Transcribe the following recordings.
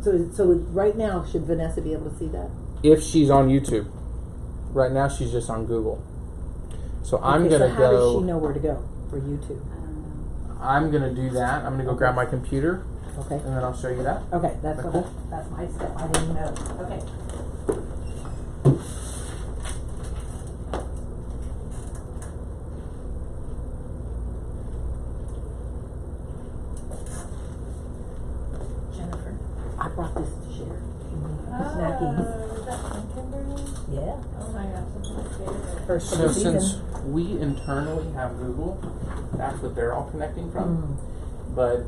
So right now, should Vanessa be able to see that? If she's on YouTube. Right now she's just on Google. So I'm going to so go... how does she know where to go for YouTube? I'm going to do that. I'm going to go grab my computer. Okay. And then I'll show you that. Okay, that's Cool. what that's my step. I didn't know. Okay. Jennifer, I brought this to share. Snackies. Is that from Kimberly? Yeah. Oh my gosh, that's my favorite. First of So the season. since we internally have Google, that's what they're all connecting from. But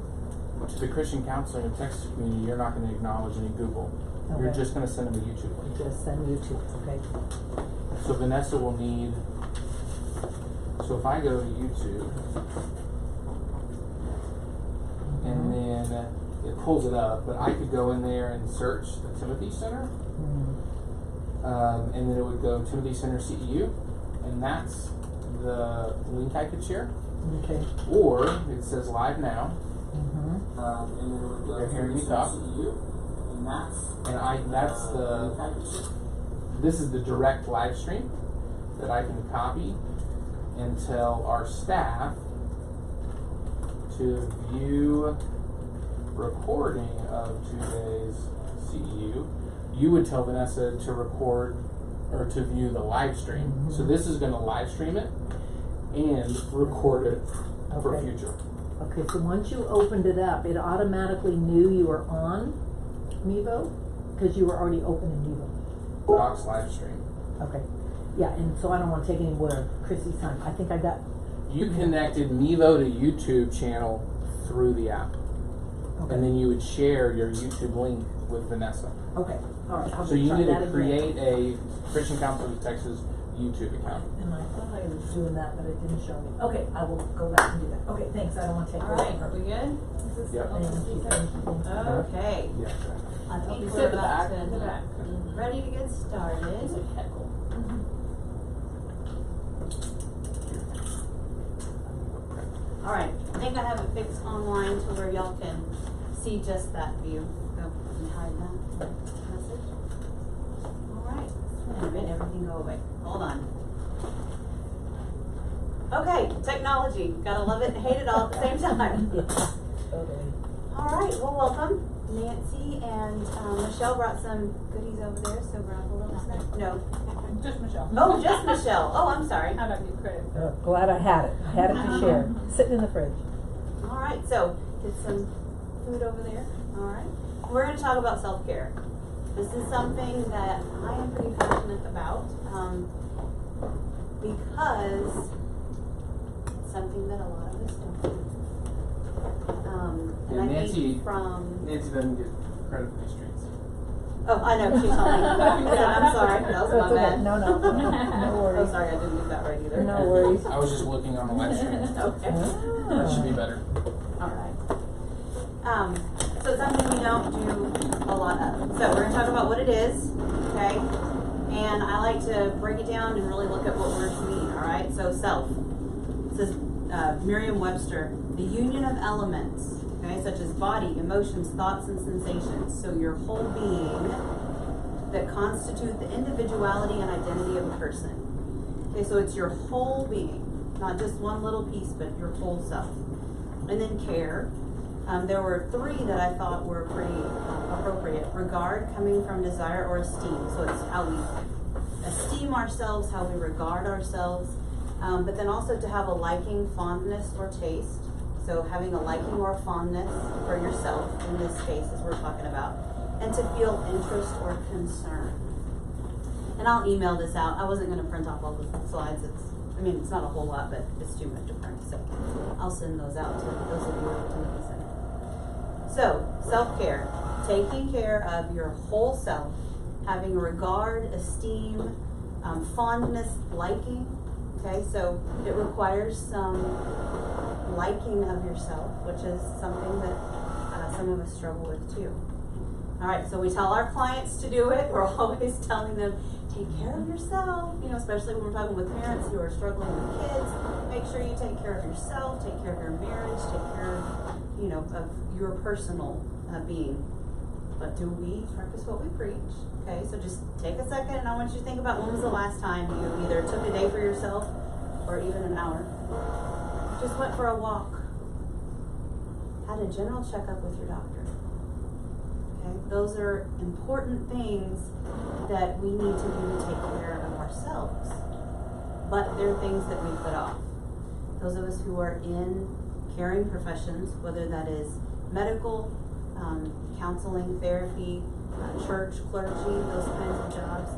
to the Christian counseling and text community, you're not going to acknowledge any Google. You're Okay. just going to send them a YouTube link. Just send YouTube. Okay. So Vanessa will need... So if I go to YouTube, and then it pulls it up, but I could go in there and search the Timothy Center, and then it would go Timothy Center CEU, and that's the link I could share. Okay. Or it says live now, and then it would go they're hearing me talk, and that's the this is the direct live stream that I can copy and tell our staff to view recording of today's CEU. You would tell Vanessa to record or to view the live stream. So this is going to live stream it and record it for Okay. future. Okay, so once you opened it up, it automatically knew you were on Mevo because you were already open in Mevo. Docs live stream. Okay. Yeah, and so I don't want to take any more of Chrissy's time. I think I got. You connected Mevo to YouTube channel through the app. Okay. And then you would share your YouTube link with Vanessa. Okay. All right. I'll So you try need that to again. create a Christian Council of Texas YouTube account. And I thought I was doing that, but it didn't show me. Okay, I will go back and do that. Okay, thanks. I don't want to take All away right, from her. we good? Is this Yep. the Thank you. Thank you. Okay. Yeah, exactly. I think You we're said the about back. to The back. ready to get started. It's a heckle. All right, I think I have it fixed online to where y'all can see just that view. Go and hide that message. All right, and made everything go away. Hold on. Okay, technology. Gotta love it and hate it all at the same time. Yeah, totally. All right, well, welcome. Nancy and Michelle brought some goodies over there, so grab a little snack. No. Just Michelle. Oh, just Michelle. Oh, I'm sorry. How about you credit? Glad I had it. I had it to share. Sitting in the fridge. All right, so get some food over there. All right. We're going to talk about self-care. This is something that I am pretty passionate about because it's something that a lot of us don't do. And I think Nancy doesn't get credit for these streets. Oh, I know, she told me. Yeah, I'm sorry. That was That's my okay. bad. No Oh, worries. sorry, I didn't do that right either. No worries. I was just looking on the live stream. Okay. That should be better. All right. So it's something we don't do a lot of. So we're going to talk about what it is, okay? And I like to break it down and really look at what words mean, all right? So self. It says Merriam-Webster, the union of elements, okay, such as body, emotions, thoughts, and sensations. So your whole being that constitute the individuality and identity of a person. Okay, so it's your whole being, not just one little piece, but your whole self. And then care. There were three that I thought were pretty appropriate. Regard, coming from desire or esteem. So it's how we esteem ourselves, how we regard ourselves. But then also to have a liking, fondness, or taste. So having a liking or fondness for yourself, in this case, as we're talking about. And to feel interest or concern. And I'll email this out. I wasn't going to print off all the slides. It's not a whole lot, but it's too much to print. So I'll send those out to those of you who are Timothy Center. So, self-care. Taking care of your whole self. Having regard, esteem, fondness, liking. Okay, so it requires some liking of yourself, which is something that some of us struggle with too. All right, so we tell our clients to do it. We're always telling them, take care of yourself, especially when we're talking with parents who are struggling with kids. Make sure you take care of yourself, take care of your marriage, take care of, of your personal being. but do we practice what we preach? Okay, so just take a second and I want you to think about when was the last time you either took a day for yourself or even an hour, just went for a walk, had a general checkup with your doctor. Okay, those are important things that we need to do to take care of ourselves, but they're things that we put off. Those of us who are in caring professions, whether that is medical, counseling, therapy, church, clergy, those kinds of jobs,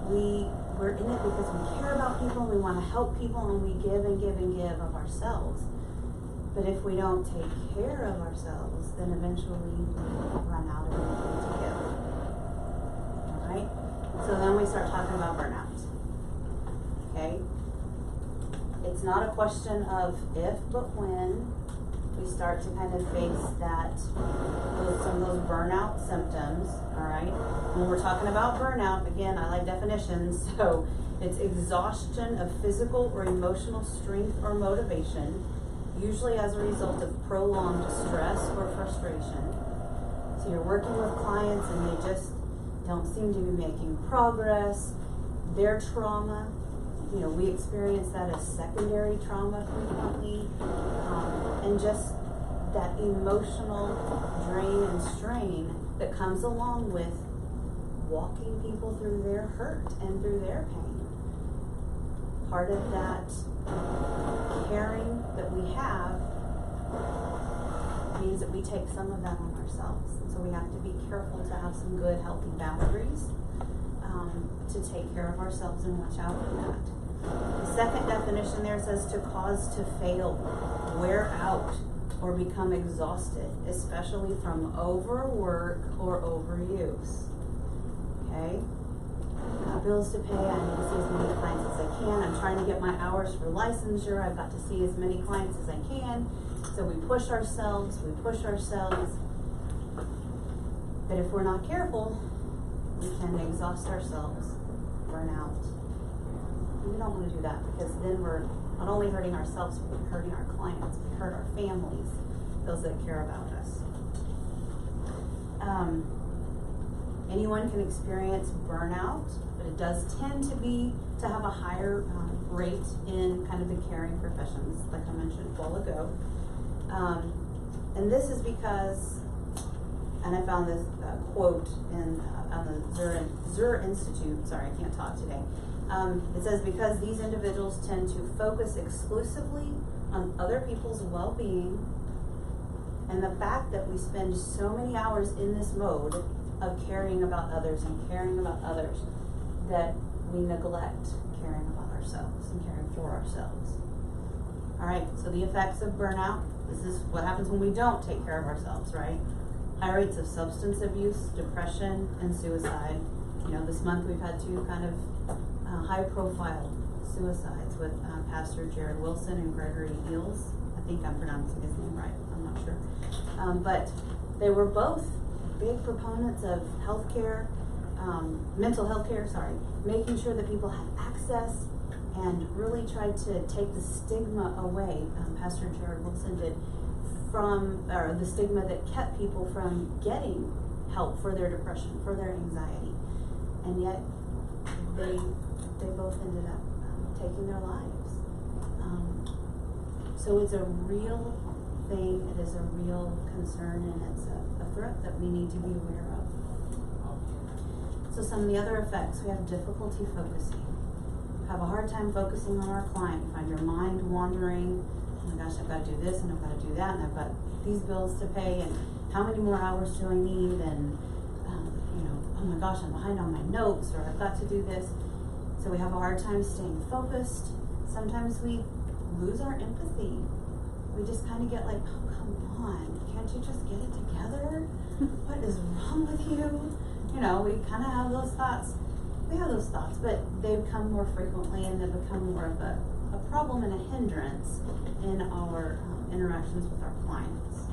we're in it because we care about people and we want to help people and we give and give and give of ourselves. But if we don't take care of ourselves, then eventually we run out of anything to give. Alright? So then we start talking about burnout. Okay? It's not a question of if, but when we start to kind of face some of those burnout symptoms, alright? When we're talking about burnout, again, I like definitions, so it's exhaustion of physical or emotional strength or motivation, usually as a result of prolonged stress or frustration. So you're working with clients and they just don't seem to be making progress. Their trauma, we experience that as secondary trauma frequently, and just that emotional drain and strain that comes along with walking people through their hurt and through their pain. Part of that caring that we have means that we take some of that on ourselves. And so we have to be careful to have some good, healthy boundaries to take care of ourselves and watch out for that. The second definition there says to cause to fail, wear out, or become exhausted, especially from overwork or overuse. Okay? Bills to pay, I need to see as many clients as I can. I'm trying to get my hours for licensure. I've got to see as many clients as I can. So we push ourselves. But if we're not careful, we can exhaust ourselves, burn out. We don't want to do that because then we're not only hurting ourselves, but we're hurting our clients, we hurt our families, those that care about us. Anyone can experience burnout, but it does tend to have a higher rate in kind of the caring professions, like I mentioned a while ago. And this is because, and I found this quote on the Zur Institute, sorry, I can't talk today. It says, because these individuals tend to focus exclusively on other people's well-being, and the fact that we spend so many hours in this mode of caring about others and caring about others, that we neglect caring about ourselves and caring for ourselves. Alright, so the effects of burnout, this is what happens when we don't take care of ourselves, right? High rates of substance abuse, depression, and suicide. This month we've had two kind of high-profile suicides with Pastor Jared Wilson and Gregory Eels. I think I'm pronouncing his name right. I'm not sure. But they were both big proponents of healthcare, mental health care, making sure that people had access and really tried to take the stigma away. Pastor Jared Wilson did or the stigma that kept people from getting help for their depression, for their anxiety. And yet they both ended up taking their lives. So it's a real thing, it is a real concern, and it's a threat that we need to be aware of. So some of the other effects, we have difficulty focusing. Have a hard time focusing on our client. You find your mind wandering. Oh my gosh, I've got to do this and I've got to do that and I've got these bills to pay and how many more hours do I need, and oh my gosh, I'm behind on my notes, or I've got to do this. So we have a hard time staying focused. Sometimes we lose our empathy. We just kind of get like, oh, come on, can't you just get it together? What is wrong with you? We kind of have those thoughts. We have those thoughts, but they become more frequently and they become more of a problem and a hindrance in our interactions with our clients.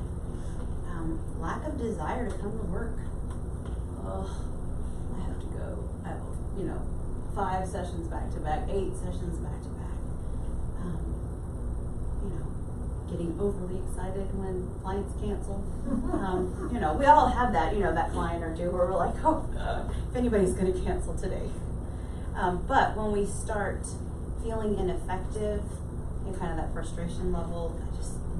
Lack of desire to come to work. Oh, I have to go. I have, 5 sessions back to back, 8 sessions back to back. getting overly excited when clients cancel. You know, we all have that, you know, that client or two where we're like, oh, if anybody's gonna cancel today. But when we start feeling ineffective and kind of that frustration level,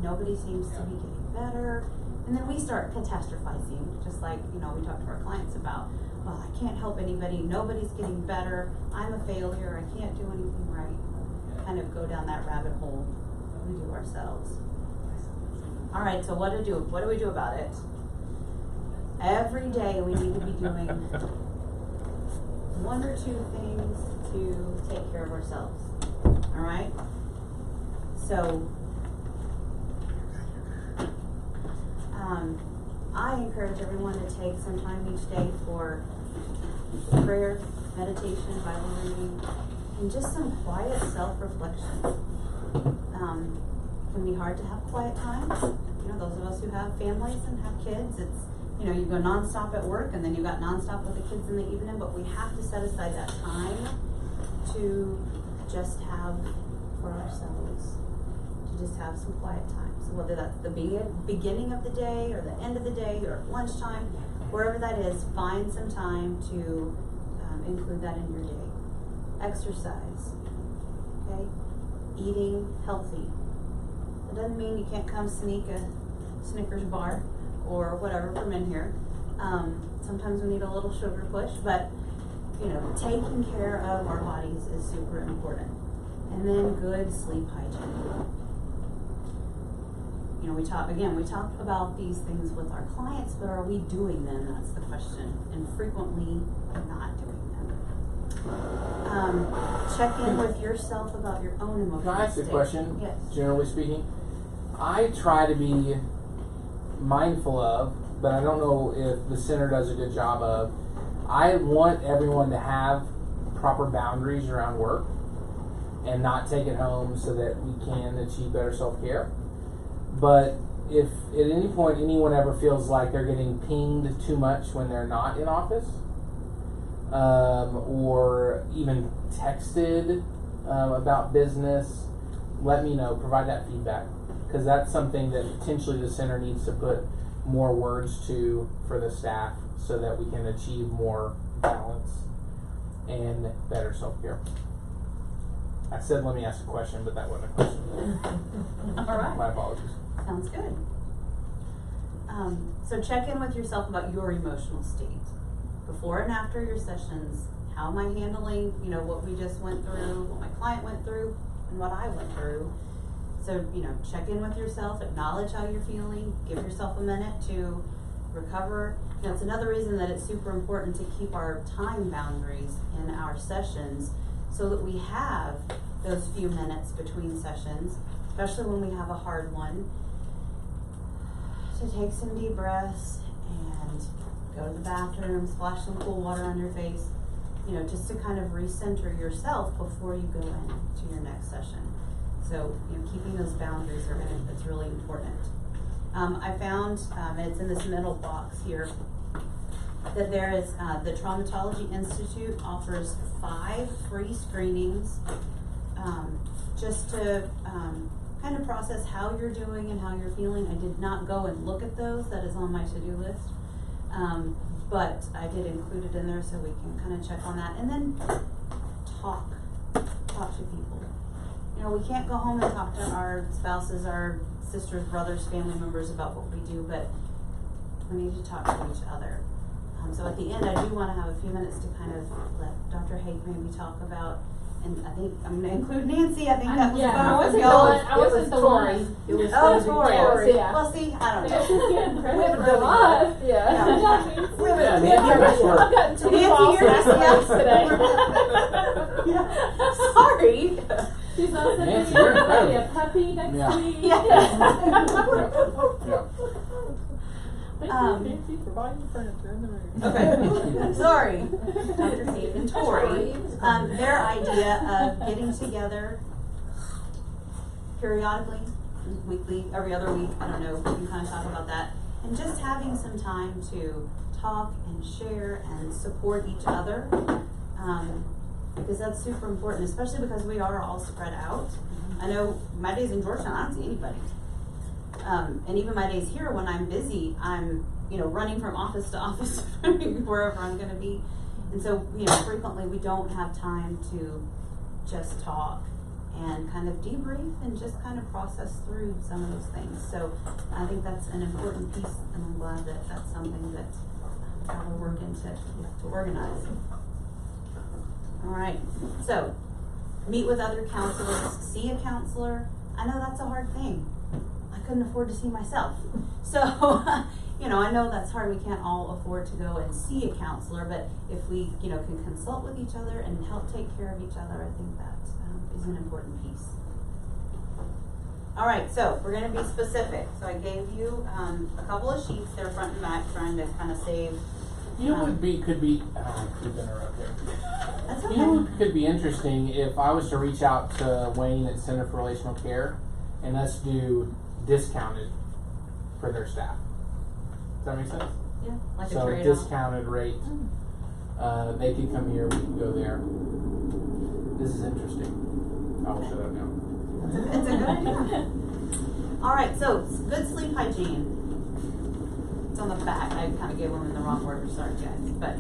nobody seems to be getting better. And then we start catastrophizing, just like, you know, we talk to our clients about, well, I can't help anybody, nobody's getting better, I'm a failure, I can't do anything right. Kind of go down that rabbit hole we do ourselves. All right, so what do we do about it? Every day we need to be doing one or two things to take care of ourselves. All right? So, I encourage everyone to take some time each day for prayer, meditation, Bible reading, and just some quiet self-reflection. It can be hard to have quiet times. You know, those of us who have families and have kids, it's, you know, you go nonstop at work and then you got nonstop with the kids in the evening, but we have to set aside that time to just have for ourselves, to just have some quiet time. So whether that's the beginning of the day or the end of the day or lunchtime, wherever that is, find some time to include that in your day. Exercise, okay? Eating healthy. It doesn't mean you can't come sneak a Snickers bar or whatever from in here. Sometimes we need a little sugar push, but you know, taking care of our bodies is super important. And then good sleep hygiene. You know, we talk about these things with our clients, but are we doing them? That's the question. And frequently not doing them. Check in with yourself about your own emotional Can I ask a state. question? Yes. Generally speaking, I try to be mindful of, but I don't know if the center does a good job of, I want everyone to have proper boundaries around work and not take it home so that we can achieve better self-care. But if at any point anyone ever feels like they're getting pinged too much when they're not in office, or even texted about business, let me know, provide that feedback. Because that's something that potentially the center needs to put more words to for the staff so that we can achieve more balance and better self-care. I said let me ask a question, but that wasn't a question. All right. My apologies. Sounds good. So check in with yourself about your emotional state. Before and after your sessions, how am I handling, you know, what we just went through, what my client went through, and what I went through. So, you know, check in with yourself, acknowledge how you're feeling, give yourself a minute to recover. You know, it's another reason that it's super important to keep our time boundaries in our sessions so that we have those few minutes between sessions, especially when we have a hard one, to take some deep breaths and go to the bathroom, splash some cool water on your face, you know, just to kind of recenter yourself before you go into your next session. So, you know, keeping those boundaries it's really important. I found, and it's in this middle box here, that there is, the Traumatology Institute offers 5 free screenings, just to kind of process how you're doing and how you're feeling. I did not go and look at those, that is on my to-do list. But I did include it in there so we can kind of check on that. And then talk to people. You know, we can't go home and talk to our spouses, our sisters, brothers, family members about what we do, but we need to talk to each other. So at the end, I do want to have a few minutes to kind of let Dr. Haig maybe talk about, and I think I'm going to include Nancy. I think that was I wasn't the one. It was Tori. Yeah. Well, see, I don't know. Nancy's getting credit We haven't for a done it lot. yet. Yeah. Yeah, Nancy, nice work. I've gotten 2 Nancy, calls you're from yes. today. Yeah. Sorry. She's also Nancy, giving you're everybody a incredible. puppy next Yeah. week. Yeah. Yeah. Thank you, Nancy, for buying the furniture in the room. Okay. Sorry. Dr. Kate and Tori. Their idea of getting together periodically, weekly, every other week, I don't know, we can kind of talk about that, and just having some time to talk and share and support each other, because that's super important, especially because we are all spread out. I know my days in Georgetown, I don't see anybody. And even my days here when I'm busy, I'm, running from office to office, wherever I'm gonna be. And so, frequently we don't have time to just talk and kind of debrief and just kind of process through some of those things. So I think that's an important piece, and I'm glad that that's something that we're working to organize. All right, so meet with other counselors, see a counselor. I know that's a hard thing. I couldn't afford to see myself. So, I know that's hard. We can't all afford to go and see a counselor, but if we, can consult with each other and help take care of each other, I think that is an important piece. All right, so we're going to be specific. So I gave you a couple of sheets there, front and back, trying to kind of save. You know what could be, I don't want to keep interrupting. That's okay. You know what could be interesting if I was to reach out to Wayne at Center for Relational Care and us do discounted for their staff. Does that make sense? Yeah, like So a trade-off. discounted rate. They could come here, we can go there. This is interesting. I will shut up now. It's a good idea. All right, so good sleep hygiene. It's on the back. I kind of gave women the wrong order. Sorry, guys. But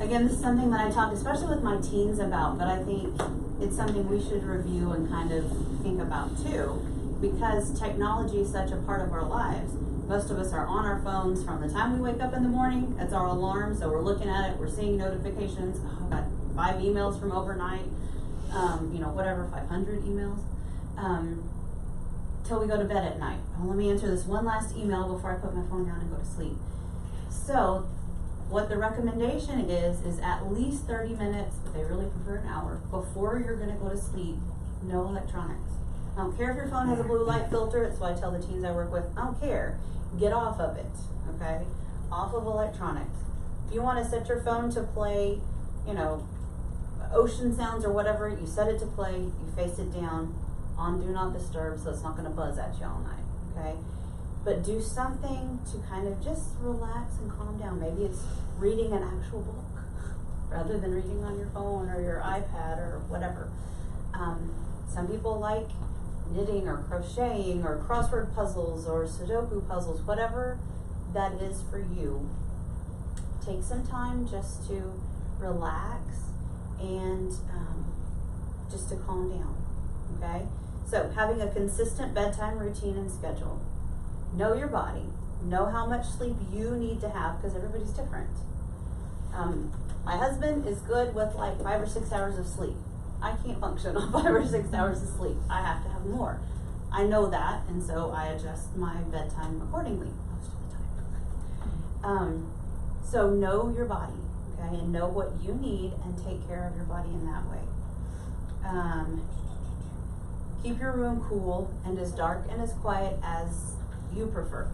again, this is something that I talk, especially with my teens, about. But I think it's something we should review and kind of think about too, because technology is such a part of our lives. Most of us are on our phones from the time we wake up in the morning. It's our alarm, so we're looking at it. We're seeing notifications. Oh, I got 5 emails from overnight. 500 emails. Till we go to bed at night. Oh, let me answer this one last email before I put my phone down and go to sleep. So what the recommendation is at least 30 minutes, but they really prefer an hour, before you're going to go to sleep, no electronics. I don't care if your phone has a blue light filter. It's why I tell the teens I work with, I don't care. Get off of it, okay? Off of electronics. If you want to set your phone to play, ocean sounds or whatever, you set it to play, you face it down on do not disturb, so it's not going to buzz at you all night, okay? But do something to kind of just relax and calm down. Maybe it's reading an actual book rather than reading on your phone or your iPad or whatever. Some people like knitting or crocheting or crossword puzzles or Sudoku puzzles, whatever that is for you. Take some time just to relax and just to calm down, okay? So having a consistent bedtime routine and schedule. Know your body. Know how much sleep you need to have, because everybody's different. My husband is good with like 5 or 6 hours of sleep. I can't function on 5 or 6 hours of sleep. I have to have more. I know that, and so I adjust my bedtime accordingly most of the time. So know your body, okay, and know what you need and take care of your body in that way. Keep your room cool and as dark and as quiet as you prefer.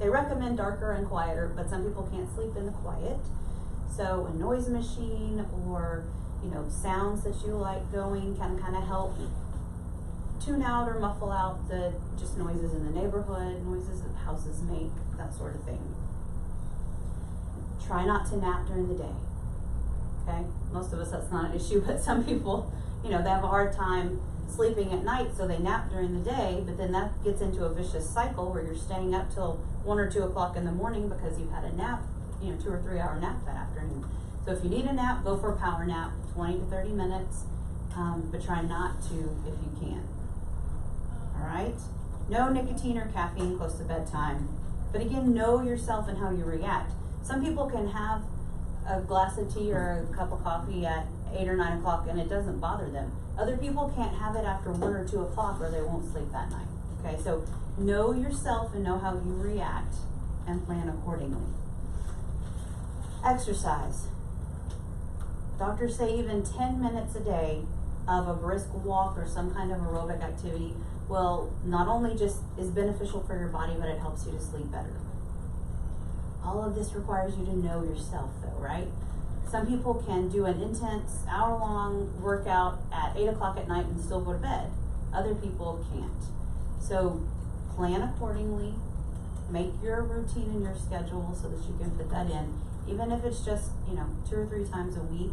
They recommend darker and quieter, but some people can't sleep in the quiet. So a noise machine or sounds that you like going can kind of help tune out or muffle out the just noises in the neighborhood, noises that houses make, that sort of thing. Try not to nap during the day, okay? Most of us, that's not an issue, but some people, they have a hard time sleeping at night, so they nap during the day, but then that gets into a vicious cycle where you're staying up till 1 or 2 o'clock in the morning because you've had a nap, 2 or 3 hour nap that afternoon. So if you need a nap, go for a power nap, 20 to 30 minutes, but try not to if you can. All right? No nicotine or caffeine close to bedtime. But again, know yourself and how you react. Some people can have a glass of tea or a cup of coffee at 8 or 9 o'clock and it doesn't bother them. Other people can't have it after 1 or 2 o'clock or they won't sleep that night. Okay, so know yourself and know how you react and plan accordingly. Exercise. Doctors say even 10 minutes a day of a brisk walk or some kind of aerobic activity will not only just is beneficial for your body, but it helps you to sleep better. All of this requires you to know yourself though, right? Some people can do an intense hour-long workout at 8 o'clock at night and still go to bed. Other people can't. So plan accordingly, make your routine in your schedule so that you can fit that in, even if it's just, 2 or 3 times a week.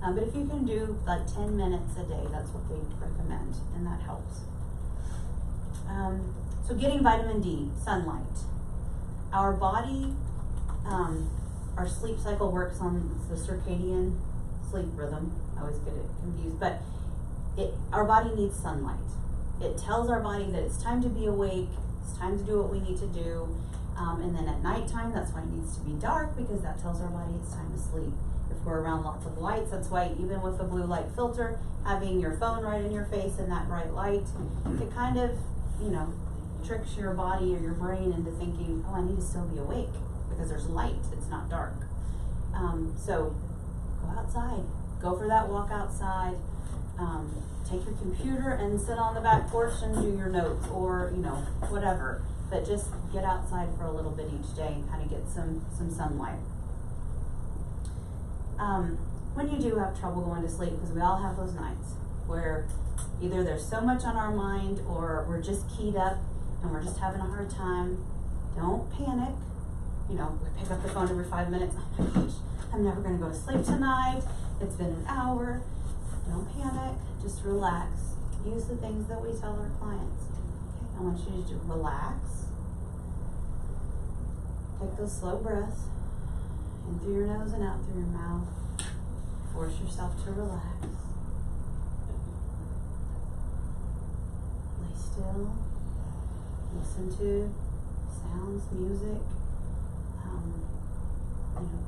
But if you can do like 10 minutes a day, that's what they recommend, and that helps. So getting vitamin D, sunlight. Our body, our sleep cycle works on the circadian sleep rhythm. I always get it confused, but our body needs sunlight. It tells our body that it's time to be awake, it's time to do what we need to do, and then at nighttime, that's why it needs to be dark, because that tells our body it's time to sleep. If we're around lots of lights, that's why even with a blue light filter, having your phone right in your face in that bright light, it kind of, tricks your body or your brain into thinking, oh, I need to still be awake because there's light, it's not dark. So go outside, go for that walk outside, take your computer and sit on the back porch and do your notes, or whatever, but just get outside for a little bit each day and kind of get some sunlight. When you do have trouble going to sleep, because we all have those nights where either there's so much on our mind or we're just keyed up and we're just having a hard time, don't panic. We pick up the phone every 5 minutes. Oh my gosh, I'm never going to go to sleep tonight. It's been an hour. Don't panic. Just relax. Use the things that we tell our clients. Okay, I want you to relax. Take those slow breaths in through your nose and out through your mouth. Force yourself to relax. Lay still. Listen to sounds, music.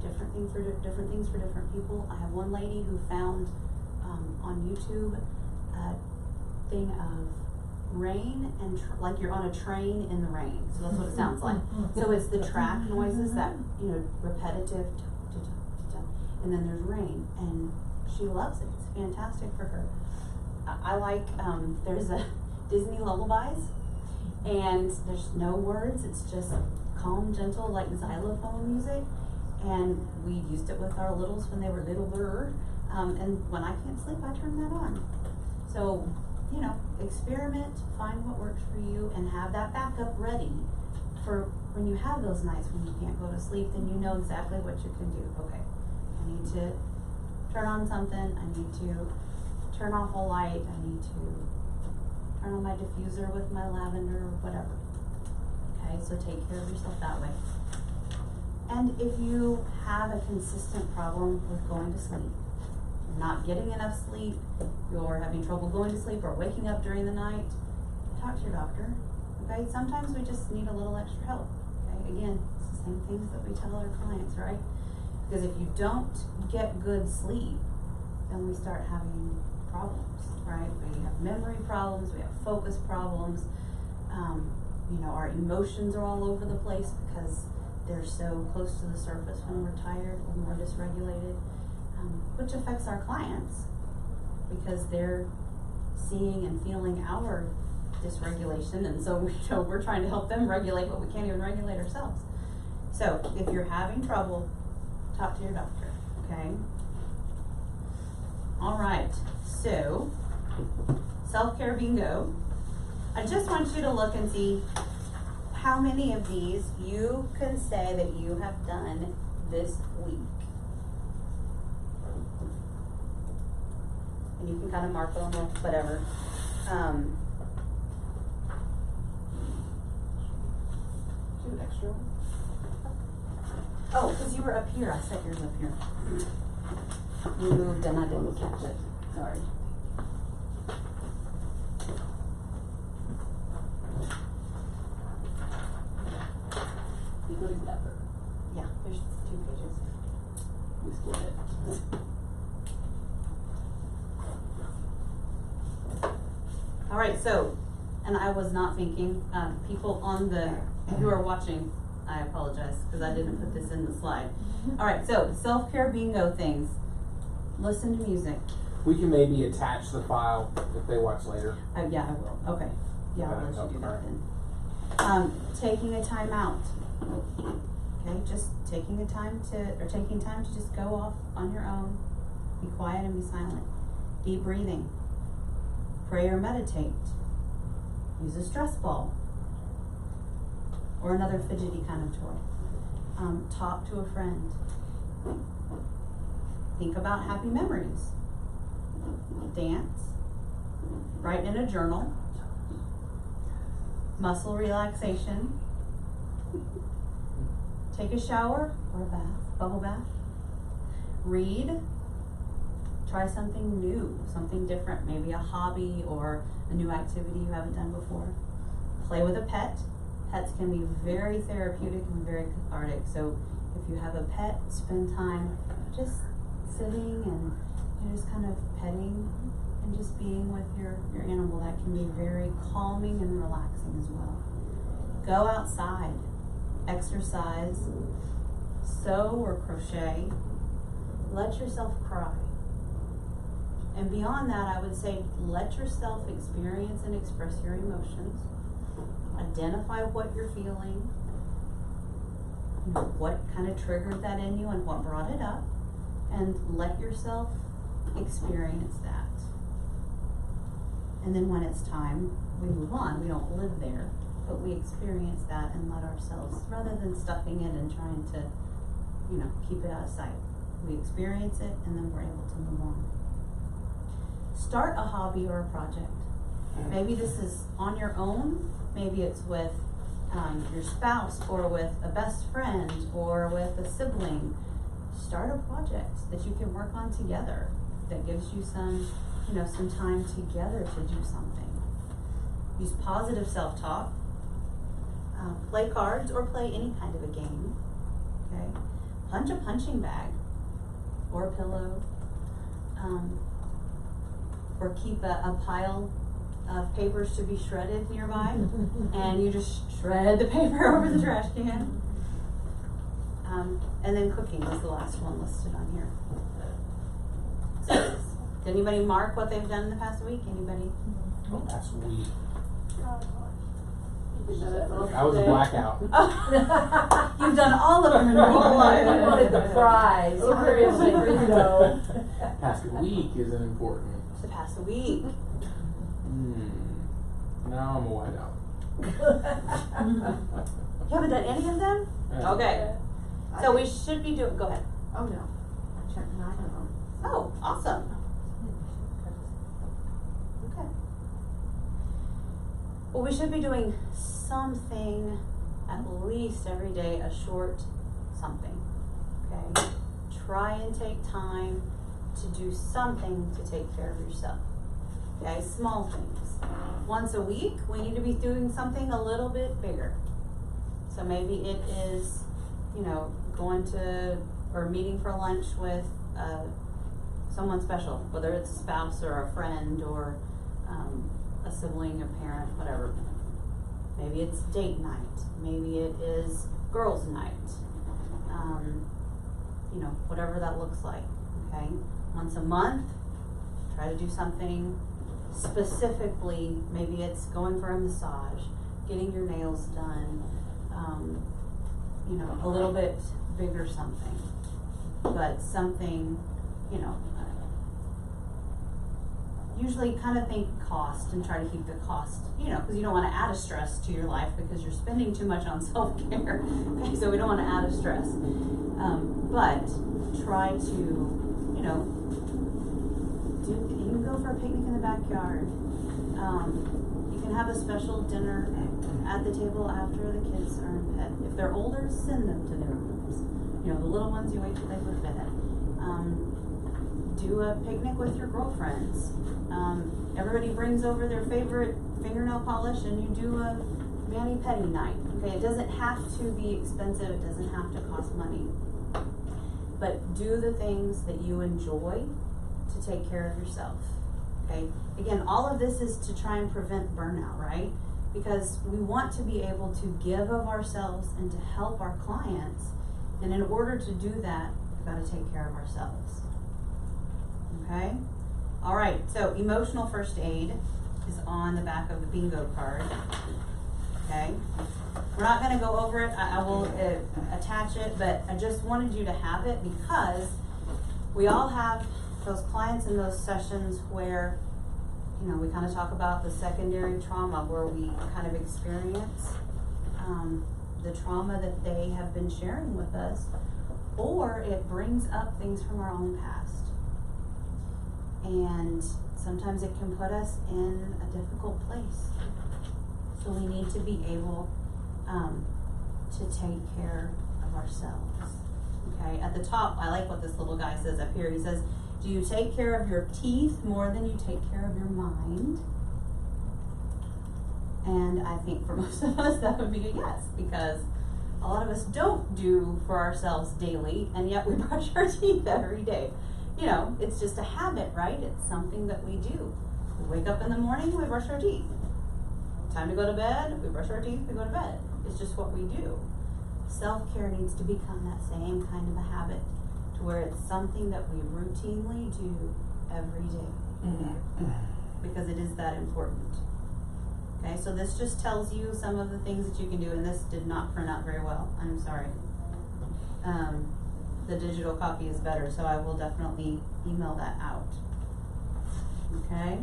Different things for different people. I have one lady who found on YouTube a thing of rain and like you're on a train in the rain. So that's what it sounds like. So it's the track noises that repetitive, and then there's rain, and she loves it. It's fantastic for her. I like there's a Disney lullabies, and there's no words. It's just calm, gentle, like xylophone music. And we used it with our littles when they were littler. And when I can't sleep, I turn that on. So, experiment, find what works for you, and have that backup ready for when you have those nights when you can't go to sleep, then you know exactly what you can do. Okay, I need to turn on something, I need to turn off a light, I need to turn on my diffuser with my lavender, or whatever. Okay, so take care of yourself that way. And if you have a consistent problem with going to sleep, not getting enough sleep, you're having trouble going to sleep or waking up during the night, talk to your doctor. Okay, sometimes we just need a little extra help. Okay, again, it's the same things that we tell our clients, right? Because if you don't get good sleep, then we start having problems, right? We have memory problems, we have focus problems, our emotions are all over the place because they're so close to the surface when we're tired, when we're dysregulated, which affects our clients because they're seeing and feeling our dysregulation, and so we're trying to help them regulate what we can't even regulate ourselves. So if you're having trouble, talk to your doctor, okay? All right, so self-care bingo. I just want you to look and see how many of these you can say that you have done this week. And you can kind of mark them or whatever. Do extra one. Oh, because you were up here. I set yours up here. You moved and I didn't catch it. Sorry. We go together. Yeah, there's 2 pages. We split it. All right, so, and I was not thinking, people who are watching, I apologize because I didn't put this in the slide. All right, so self-care bingo things. Listen to music. We can maybe attach the file if they watch later. Yeah, I will. Okay. Yeah, I'll let you do that then. Taking a time out. Okay, just taking time to just go off on your own. Be quiet and be silent. Deep breathing. Pray or meditate. Use a stress ball. Or another fidgety kind of toy. Talk to a friend. Think about happy memories. Dance. Write in a journal. muscle relaxation, take a shower or a bath, bubble bath, read, try something new, something different, maybe a hobby or a new activity you haven't done before. Play with a pet. Pets can be very therapeutic and very cathartic, so if you have a pet, spend time just sitting and just kind of petting and just being with your animal. That can be very calming and relaxing as well. Go outside, exercise, sew or crochet, let yourself cry. And beyond that, I would say let yourself experience and express your emotions. Identify what you're feeling, you know, what kind of triggered that in you and what brought it up, and let yourself experience that. And then when it's time, we move on. We don't live there, but we experience that and let ourselves, rather than stuffing it and trying to, you know, keep it out of sight. We experience it and then we're able to move on. Start a hobby or a project. Maybe this is on your own, maybe it's with your spouse or with a best friend or with a sibling. Start a project that you can work on together that gives you some, you know, some time together to do something. Use positive self-talk. Play cards or play any kind of a game. Okay. Punch a punching bag or a pillow. Or keep a pile of papers to be shredded nearby, and you just shred the paper over the trash can. And then cooking is the last one listed on here. So, did anybody mark what they've done in the past week? Anybody? Oh, that's weak. Oh, I was a blackout. You've done all of them in your whole life. I wanted the prize. Seriously, Ringo. Past week isn't important. The past week. Now I'm a whiteout. You haven't done any of them? Yeah. Okay. So we should be doing, go ahead. Oh, no. I checked 9 of them. Oh, awesome. Okay. Well, we should be doing something at least every day, a short something. Okay? Try and take time to do something to take care of yourself. Okay? Small things. Once a week, we need to be doing something a little bit bigger. So maybe it is, you know, going to or meeting for lunch with someone special, whether it's a spouse or a friend or a sibling, a parent, whatever. Maybe it's date night. Maybe it is girls' night. You know, whatever that looks like. Okay? Once a month, try to do something specifically. Maybe it's going for a massage, getting your nails done, you know, a little bit bigger something. But something, you know, usually kind of think cost and try to keep the cost, you know, because you don't want to add a stress to your life because you're spending too much on self-care. Okay, so we don't want to add a stress. But try to, you know, you can go for a picnic in the backyard. You can have a special dinner at the table after the kids are in bed. If they're older, send them to their rooms. You know, the little ones, you wait till they go to bed. Do a picnic with your girlfriends. Everybody brings over their favorite fingernail polish and you do a mani-pedi night. Okay, it doesn't have to be expensive. It doesn't have to cost money. But do the things that you enjoy to take care of yourself. Okay, again, all of this is to try and prevent burnout, right? Because we want to be able to give of ourselves and to help our clients. And in order to do that, we've got to take care of ourselves. Okay? All right, so emotional first aid is on the back of the bingo card. Okay? We're not going to go over it. I will attach it, but I just wanted you to have it because we all have those clients in those sessions where, you know, we kind of talk about the secondary trauma where we kind of experience the trauma that they have been sharing with us, or it brings up things from our own past. And sometimes it can put us in a difficult place. So we need to be able to take care of ourselves. Okay, at the top, I like what this little guy says up here. He says, do you take care of your teeth more than you take care of your mind? And I think for most of us that would be a yes, because a lot of us don't do for ourselves daily, and yet we brush our teeth every day. You know, it's just a habit, right? It's something that we do. We wake up in the morning, we brush our teeth. Time to go to bed, we brush our teeth, we go to bed. It's just what we do. Self-care needs to become that same kind of a habit, to where it's something that we routinely do every day, because it is that important. Okay, so this just tells you some of the things that you can do, and this did not print out very well. I'm sorry. The digital copy is better, so I will definitely email that out. Okay.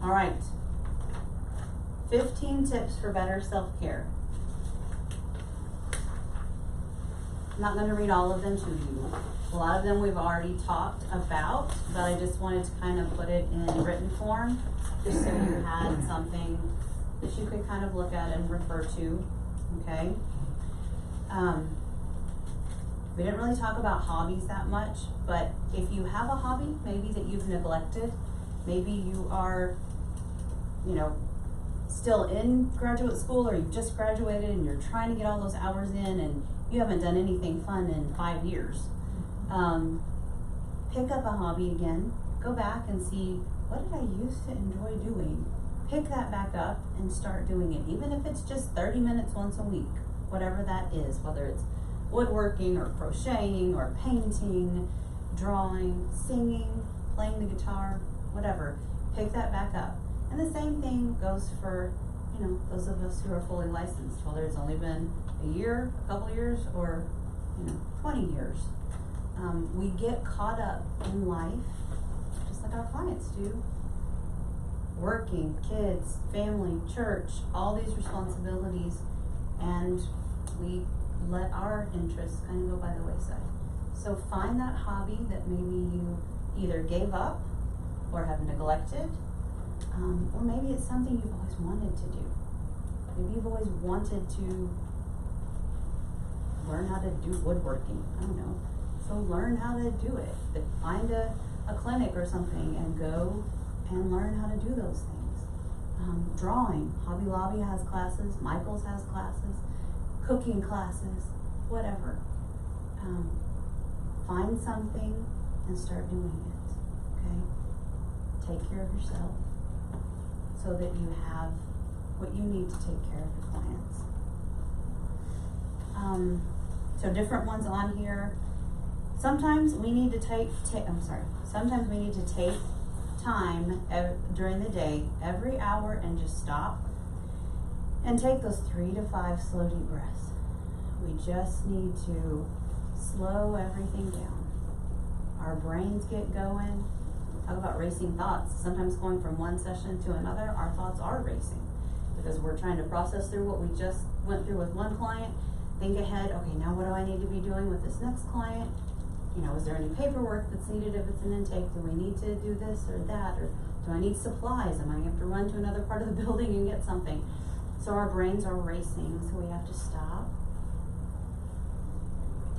All right. 15 tips for better self-care. I'm not going to read all of them to you. A lot of them we've already talked about, but I just wanted to kind of put it in written form, just so you had something that you could kind of look at and refer to. Okay. We didn't really talk about hobbies that much, but if you have a hobby, maybe that you've neglected, maybe you are, you know, still in graduate school, or you've just graduated and you're trying to get all those hours in and you haven't done anything fun in 5 years. Pick up a hobby again, go back and see, what did I used to enjoy doing? Pick that back up and start doing it, even if it's just 30 minutes once a week, whatever that is, whether it's woodworking or crocheting or painting, drawing, singing, playing the guitar, whatever. Pick that back up. And the same thing goes for, you know, those of us who are fully licensed, whether it's only been a year, a couple years, or, you know, 20 years. We get caught up in life, just like our clients do. Working, kids, family, church, all these responsibilities, and we let our interests kind of go by the wayside. So find that hobby that maybe you either gave up or have neglected, or maybe it's something you've always wanted to do. Maybe you've always wanted to learn how to do woodworking. I don't know. So learn how to do it. But find a clinic or something and go and learn how to do those things. Drawing. Hobby Lobby has classes. Michael's has classes. Cooking classes. Whatever. Find something and start doing it. Okay? Take care of yourself so that you have what you need to take care of your clients. So different ones on here. Sometimes we need to sometimes we need to take time during the day, every hour, and just stop and take those 3 to 5 slow deep breaths. We just need to slow everything down. Our brains get going. Talk about racing thoughts. Sometimes going from one session to another, our thoughts are racing because we're trying to process through what we just went through with one client. Think ahead, okay, now what do I need to be doing with this next client? You know, is there any paperwork that's needed if it's an intake? Do we need to do this or that? Or do I need supplies? Am I going to have to run to another part of the building and get something? So our brains are racing, so we have to stop.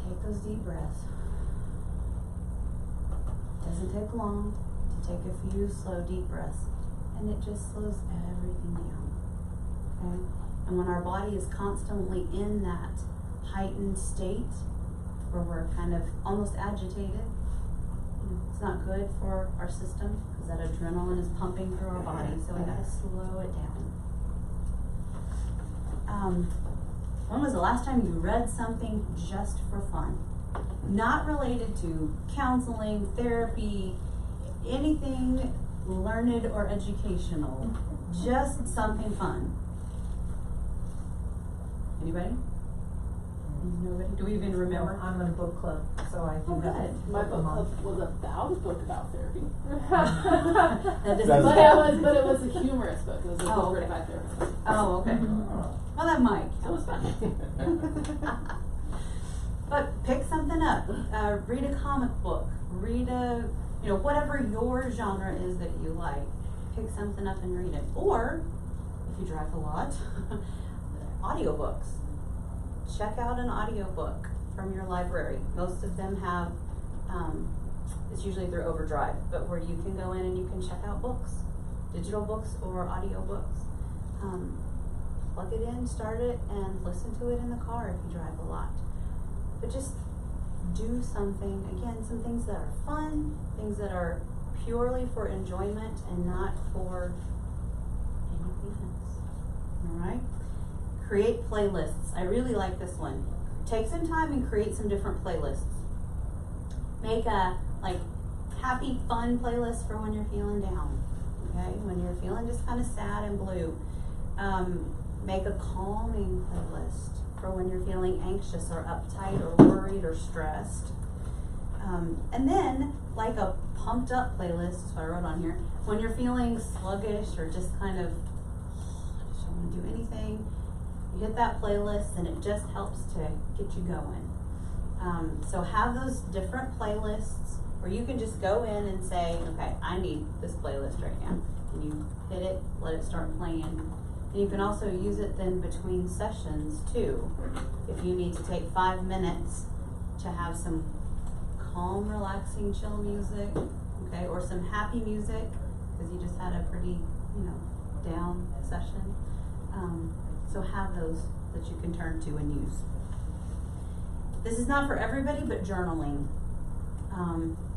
Take those deep breaths. Doesn't take long to take a few slow deep breaths, and it just slows everything down. Okay? And when our body is constantly in that heightened state where we're kind of almost agitated, it's not good for our system because that adrenaline is pumping through our body, so we gotta slow it down. When was the last time you read something just for fun? Not related to counseling, therapy, anything learned or educational, just something fun. Anybody? Nobody? Do we even remember? No, I'm in a book club, so I do Oh, have good. My book club was about a book about therapy. That doesn't But it was a humorous book. It was a book okay. written by therapists. Oh, okay. Well, that might. It was fun. But pick something up. Read a comic book. Read whatever your genre is that you like. pick something up and read it. Or, if you drive a lot, audiobooks. Check out an audiobook from your library. Most of them have, it's usually through Overdrive, but where you can go in and you can check out books, digital books or audiobooks. Plug it in, start it, and listen to it in the car if you drive a lot. But just do something, again, some things that are fun, things that are purely for enjoyment and not for anything else. Alright? Create playlists. I really like this one. Take some time and create some different playlists. Make a happy, fun playlist for when you're feeling down. Okay? When you're feeling just kind of sad and blue. Make a calming playlist for when you're feeling anxious or uptight or worried or stressed. And then, like a pumped up playlist, that's what I wrote on here, when you're feeling sluggish or just kind of, I just don't want to do anything, you hit that playlist and it just helps to get you going. So have those different playlists where you can just go in and say, okay, I need this playlist right now. And you hit it, let it start playing. And you can also use it then between sessions too. If you need to take 5 minutes to have some calm, relaxing, chill music, okay, or some happy music because you just had a pretty, down session. So have those that you can turn to and use. This is not for everybody, but journaling.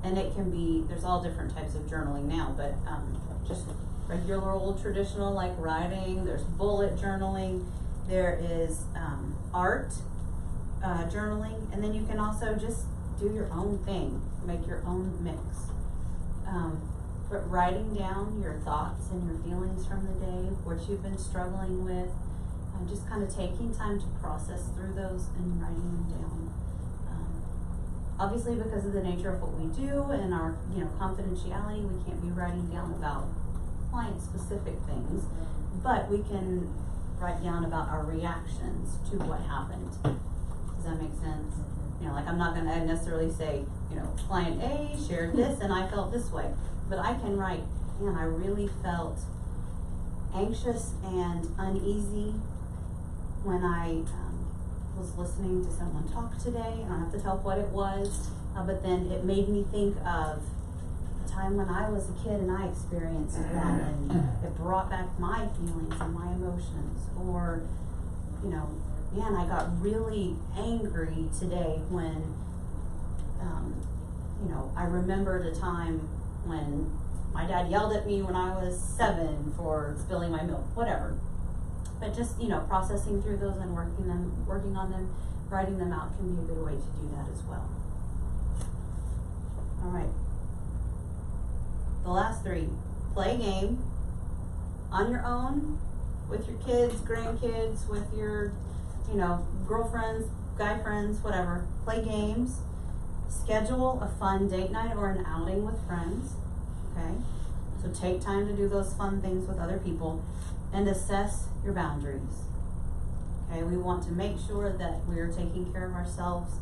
And it can be, there's all different types of journaling now, but just regular old traditional like writing, there's bullet journaling, there is art journaling, and then you can also just do your own thing, make your own mix. But writing down your thoughts and your feelings from the day, what you've been struggling with, just kind of taking time to process through those and writing them down. Obviously, because of the nature of what we do and our, confidentiality, we can't be writing down about client-specific things, but we can write down about our reactions to what happened. Does that make sense? I'm not going to necessarily say, client A shared this and I felt this way, but I can write, man, I really felt anxious and uneasy when I was listening to someone talk today. I don't have to tell what it was, but then it made me think of a time when I was a kid and I experienced that, and it brought back my feelings and my emotions. Or, man, I got really angry today when, I remembered a time when my dad yelled at me when I was 7 for spilling my milk, whatever. But just, processing through those and working on them, writing them out can be a good way to do that as well. All right. The last 3, play a game on your own, with your kids, grandkids, with your, girlfriends, guy friends, whatever. Play games. Schedule a fun date night or an outing with friends. Okay? So take time to do those fun things with other people and assess your boundaries. Okay? We want to make sure that we're taking care of ourselves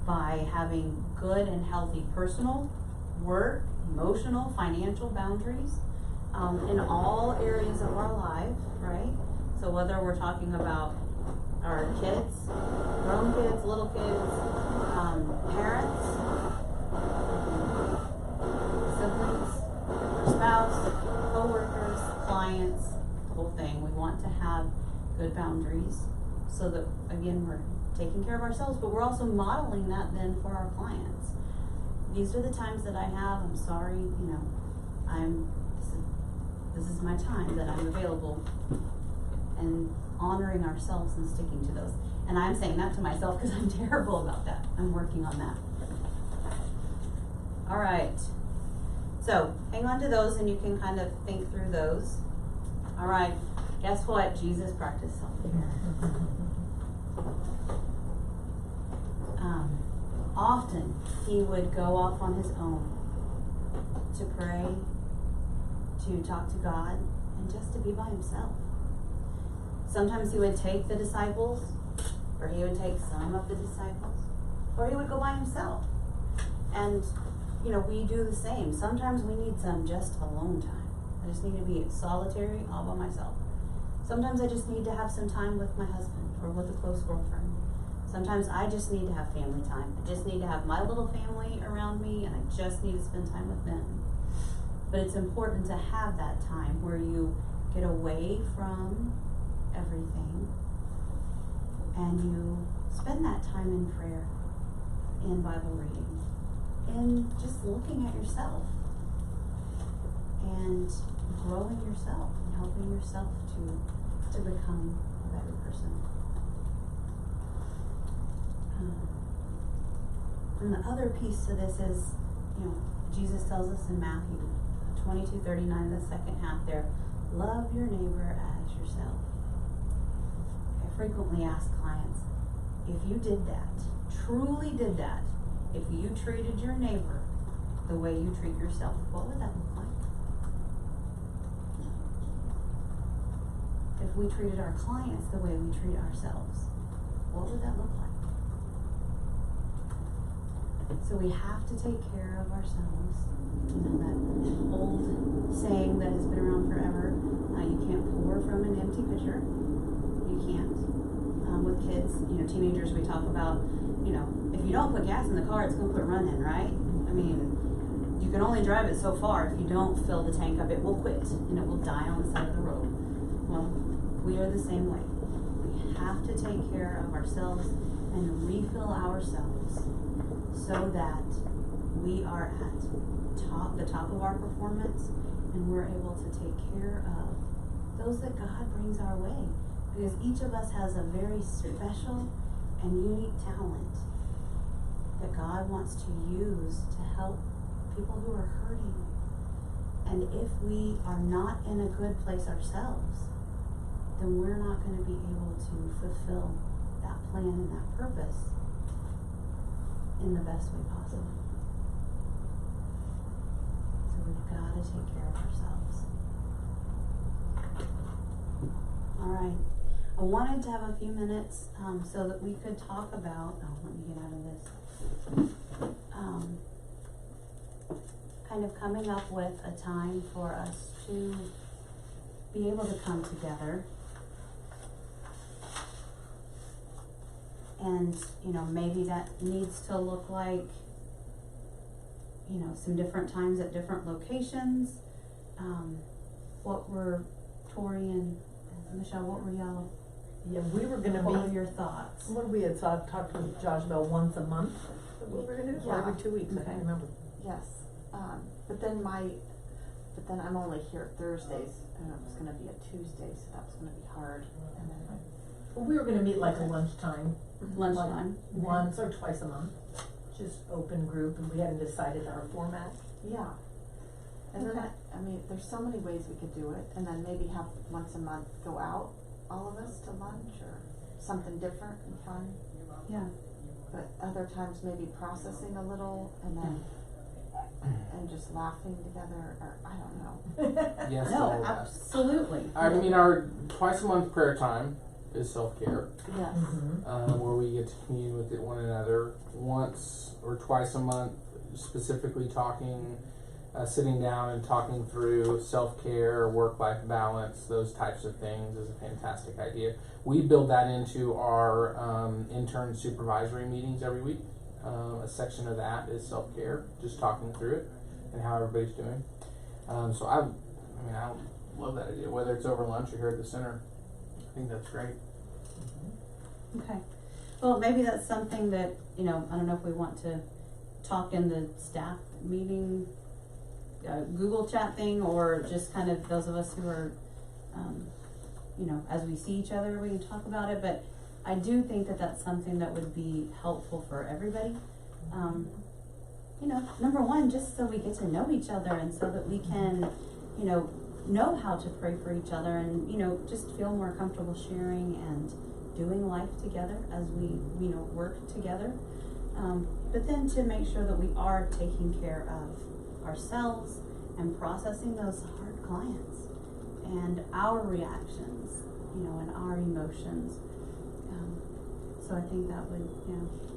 by having good and healthy personal, work, emotional, financial boundaries in all areas of our life, right? So whether we're talking about our kids, grown kids, little kids, parents, siblings, our spouse, co-workers, clients, the whole thing. We want to have good boundaries so that, again, we're taking care of ourselves, but we're also modeling that then for our clients. These are the times that I have, I'm sorry, this is my time that I'm available, and honoring ourselves and sticking to those. And I'm saying that to myself because I'm terrible about that. I'm working on that. All right. So hang on to those and you can kind of think through those. All right. Guess what? Jesus practiced self-care. Often he would go off on his own to pray, to talk to God, and just to be by himself. Sometimes he would take the disciples, or he would take some of the disciples, or he would go by himself. And, we do the same. Sometimes we need some just alone time. I just need to be solitary all by myself. Sometimes I just need to have some time with my husband or with a close girlfriend. Sometimes I just need to have family time. I just need to have my little family around me, and I just need to spend time with them. But it's important to have that time where you get away from everything and you spend that time in prayer, in Bible reading, in just looking at yourself and growing yourself and helping yourself to become a better person. And the other piece to this is, Jesus tells us in Matthew 22:39, the second half there, love your neighbor as yourself. I frequently ask clients, if you did that, truly did that, if you treated your neighbor the way you treat yourself, what would that look like? If we treated our clients the way we treat ourselves, what would that look like? So we have to take care of ourselves. That old saying that has been around forever, you can't pour from an empty pitcher. You can't. With kids, teenagers, we talk about, if you don't put gas in the car, it's going to quit running, right? I mean, you can only drive it so far. If you don't fill the tank up, it will quit and it will die on the side of the road. Well, we are the same way. We have to take care of ourselves and refill ourselves so that we are at the top of our performance and we're able to take care of those that God brings our way. Because each of us has a very special and unique talent that God wants to use to help people who are hurting. And if we are not in a good place ourselves, then we're not going to be able to fulfill that plan and that purpose in the best way possible. So we've got to take care of ourselves. All right. I wanted to have a few minutes so that we could talk about, let me get out of this, kind of coming up with a time for us to be able to come together and, maybe that needs to look like, some different times at different locations. What were Tori and Michelle, what were y'all? Yeah, we were gonna What were meet, your thoughts? what we had talked to Josh about once a month, that we were gonna do, or Yeah. every 2 weeks, I Okay. can't remember. Yes, but then I'm only here Thursdays, and it was gonna be a Tuesday, so that was gonna be hard, and then Well, we were gonna meet like a lunchtime, Lunchtime? once or twice a month, just open group, and we hadn't decided our format. yeah. And then, Okay. I mean, there's so many ways we could do it, and then maybe have once a month go out, all of us, to lunch, or something different and fun. Yeah. But other times maybe processing a little, and then, and just laughing together, or I don't know. Yes, to No, all that. absolutely. I mean, our twice a month prayer time is self-care, Yes. where we get to commune with one another. Once or twice a month, specifically talking, sitting down and talking through self-care, work-life balance, those types of things is a fantastic idea. We build that into our intern supervisory meetings every week. A section of that is self-care, just talking through it and how everybody's doing. So I love that idea, whether it's over lunch or here at the center. I think that's great. Okay. Well, maybe that's something that, I don't know if we want to talk in the staff meeting, Google chat thing, or just kind of those of us who are, as we see each other, we can talk about it. But I do think that that's something that would be helpful for everybody. Number one, just so we get to know each other and so that we can, know how to pray for each other and, just feel more comfortable sharing and doing life together as we, work together. But then to make sure that we are taking care of ourselves and processing those hard clients and our reactions, and our emotions. So I think that would,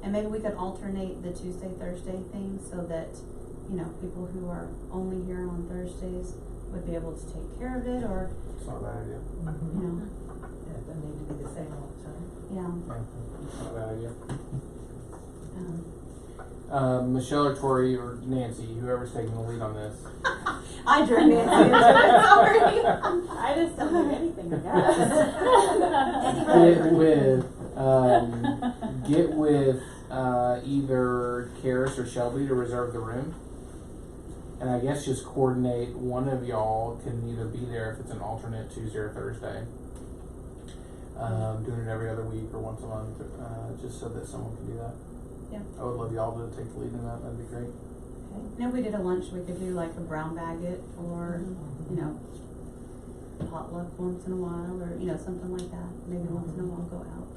and maybe we could alternate the Tuesday, Thursday thing so that, people who are only here on Thursdays would be able to take care of it, or, It's not a bad idea. you know, Yeah, it doesn't need to be the same all the time. yeah. Yeah, it's not a bad idea. Um, Michelle or Tori or Nancy, whoever's taking the lead on this. I drew Nancy into it, sorry. I just don't do anything, Get with either Karis or Shelby to reserve the room. And I guess just coordinate one of y'all can either be there if it's an alternate Tuesday or Thursday. Doing it every other week or once a month, just so that someone can do that. Yeah. I would love y'all to take the lead in that. That'd be great. Now, if we did a lunch, we could do like a brown bag it, or, you know, potluck once in a while, or, you know, something like that. Maybe once in a while go out.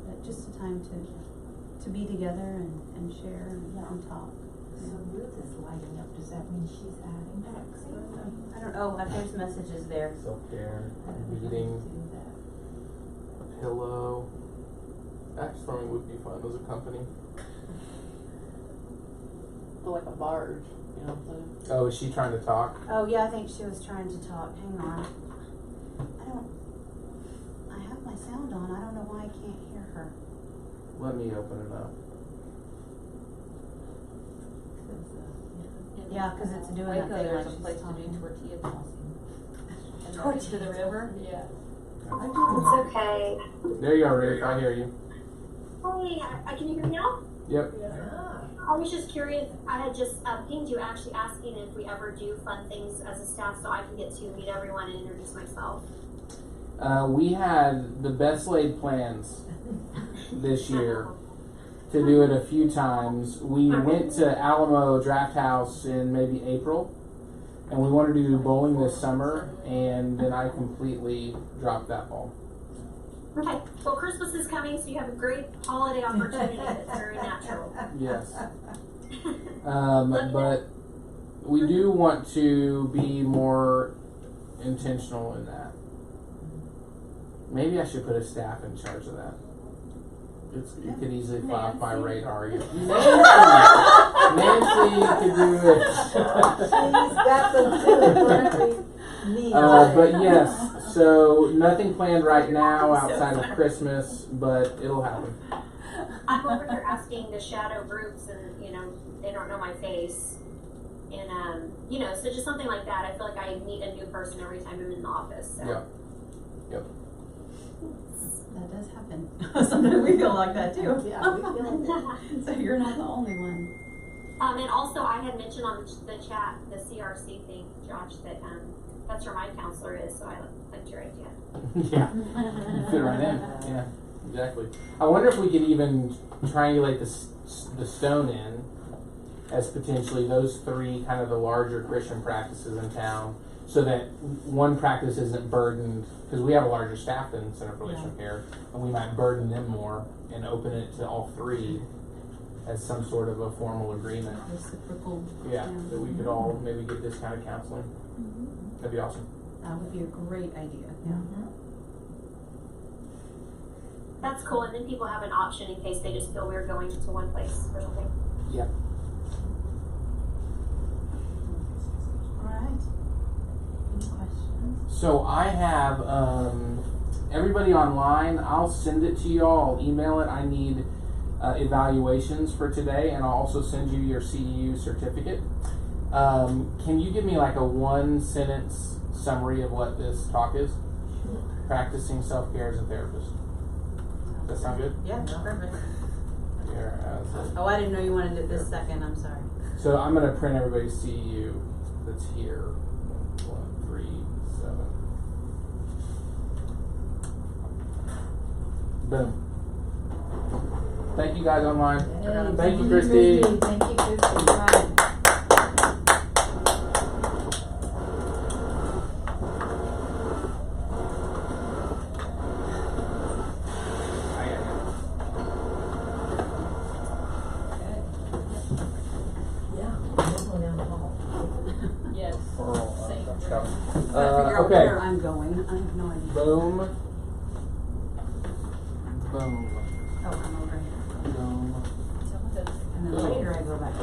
But just a time to be together and share and talk. So Ruth is lighting up, does that mean she's adding that? I don't know, there's messages there. Self-care, meeting, a pillow. Axe throwing would be fun as a company. Or like a barge, you know what I'm saying? Oh, is she trying to talk? Oh, yeah, I think she was trying to talk. Hang on. I have my sound on. I don't know why I can't hear her. Let me open it up. Yeah, 'cause it's doing that Waco, thing there's like a place she's to do talking. tortilla tossing. And Tortilla to the river? Yeah. It's okay. There you are, Ruth. I hear you. Hey, can you hear me now? Yep. I was just curious. I had just pinged you actually asking if we ever do fun things as a staff so I can get to meet everyone and introduce myself. We had the best laid plans this year to do it a few times. We went to Alamo Draft House in maybe April, and we wanted to do bowling this summer, and then I completely dropped that ball. Okay. Well, Christmas is coming, so you have a great holiday opportunity that's very natural. Yes. But we do want to be more intentional in that. Maybe I should put a staff in charge of that. It could easily fly off my radar. Nancy could do it. She's got them too in front of me. But yes, so nothing planned right now outside of Christmas, but it'll happen. I'm over here asking the shadow groups, and they don't know my face, and so just something like that. I feel like I meet a new person every time I'm in the office. So. Yep. That does happen. Sometimes we feel like that too. Yeah, we feel it. So you're not the only one. And also, I had mentioned on the chat the CRC thing, Josh, that that's where my counselor is. So I liked your idea. Yeah. You fit right in. Yeah, exactly. I wonder if we could even triangulate the stone in as potentially those three kind of the larger Christian practices in town, so that one practice isn't burdened, because we have a larger staff than Center for Relational Care, and we might burden them more and open it to all three as some sort of a formal agreement. Reciprocal. Yeah, that we could all maybe get discounted counseling. That'd be awesome. That would be a great idea. Yeah. That's cool. And then people have an option in case they just feel weird going to one place or something. Yeah. All right. Any questions? So I have everybody online. I'll send it to y'all. I'll email it. I need evaluations for today, and I'll also send you your CEU certificate. Can you give me like a 1-sentence summary of what this talk is? Practicing self-care as a therapist. Does that sound good? Yeah, perfect. Here, Oh, I didn't know you wanted it this second. I'm sorry. so I'm going to print everybody's CEU that's here. 1, 3, 7. Boom. Thank you guys online. Hey, Thank you, Christy. Thank you, Christy. Yeah, this one down the hall. Yes. Same. I figure out Okay. where I'm going. I have no idea. Boom. Boom. Oh, I'm over here. Boom. And then later I go back.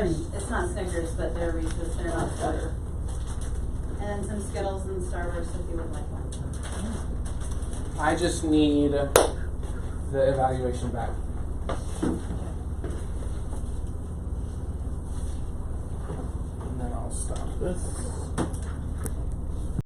It's not Snickers, but they're Reese's. They're not butter. And some Skittles and Starburst if you would like one. I just need the evaluation back. And then I'll stop this.